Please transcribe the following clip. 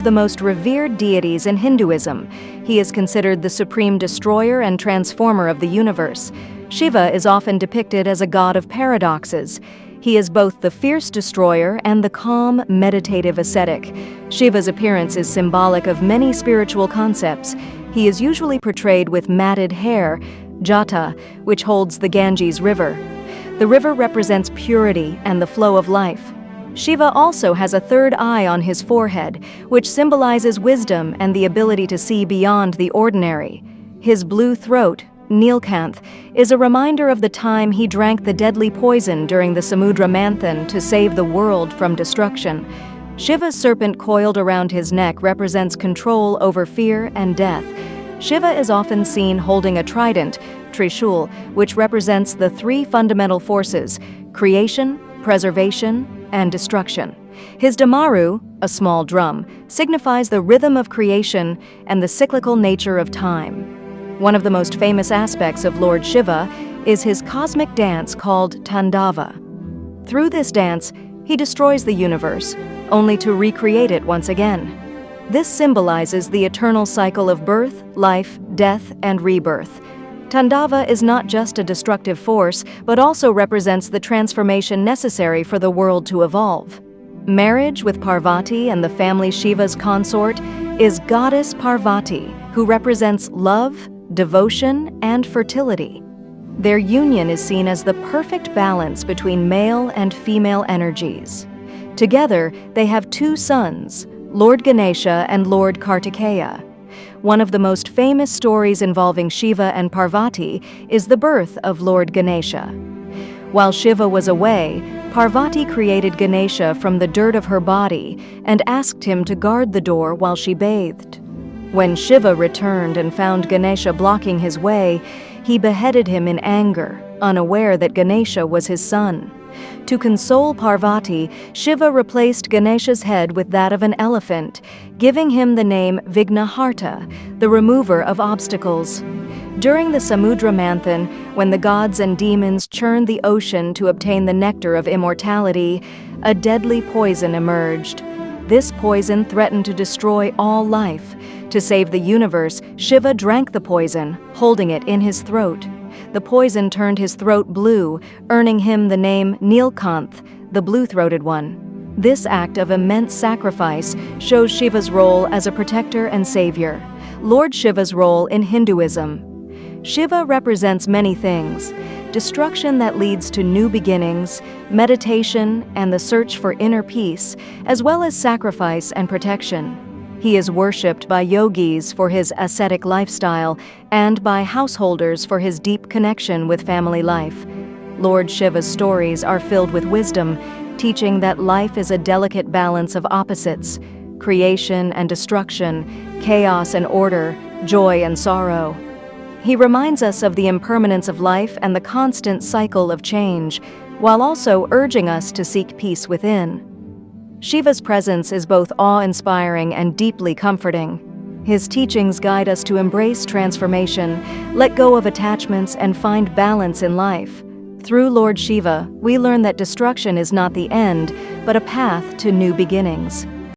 The most revered deities in Hinduism. He is considered the supreme destroyer and transformer of the universe. Shiva is often depicted as a god of paradoxes. He is both the fierce destroyer and the calm, meditative ascetic. Shiva's appearance is symbolic of many spiritual concepts. He is usually portrayed with matted hair, jata, which holds the Ganges River. The river represents purity and the flow of life. Shiva also has a third eye on his forehead, which symbolizes wisdom and the ability to see beyond the ordinary. His blue throat, Nilkanth, is a reminder of the time he drank the deadly poison during the Samudra Manthan to save the world from destruction. Shiva's serpent coiled around his neck represents control over fear and death. Shiva is often seen holding a trident, Trishul, which represents the three fundamental forces: creation, preservation, and destruction. His damaru, a small drum, signifies the rhythm of creation and the cyclical nature of time. One of the most famous aspects of Lord Shiva is his cosmic dance called Tandava. Through this dance, he destroys the universe, only to recreate it once again. This symbolizes the eternal cycle of birth, life, death, and rebirth. Tandava is not just a destructive force, but also represents the transformation necessary for the world to evolve. Marriage with Parvati and the family Shiva's consort is Goddess Parvati, who represents love, devotion, and fertility. Their union is seen as the perfect balance between male and female energies. Together, they have two sons, Lord Ganesha and Lord Kartikeya. One of the most famous stories involving Shiva and Parvati is the birth of Lord Ganesha. While Shiva was away, Parvati created Ganesha from the dirt of her body and asked him to guard the door while she bathed. When Shiva returned and found Ganesha blocking his way, he beheaded him in anger, unaware that Ganesha was his son. To console Parvati, Shiva replaced Ganesha's head with that of an elephant, giving him the name Vignaharta, the remover of obstacles. During the Samudra Manthan, when the gods and demons churned the ocean to obtain the nectar of immortality, a deadly poison emerged. This poison threatened to destroy all life. To save the universe, Shiva drank the poison, holding it in his throat. The poison turned his throat blue, earning him the name Nilkanth, the blue-throated one. This act of immense sacrifice shows Shiva's role as a protector and savior. Lord Shiva's role in Hinduism. Shiva represents many things: destruction that leads to new beginnings, meditation, and the search for inner peace, as well as sacrifice and protection. He is worshipped by yogis for his ascetic lifestyle and by householders for his deep connection with family life. Lord Shiva's stories are filled with wisdom, teaching that life is a delicate balance of opposites: creation and destruction, chaos and order, joy and sorrow. He reminds us of the impermanence of life and the constant cycle of change, while also urging us to seek peace within. Shiva's presence is both awe-inspiring and deeply comforting. His teachings guide us to embrace transformation, let go of attachments, and find balance in life. Through Lord Shiva, we learn that destruction is not the end, but a path to new beginnings.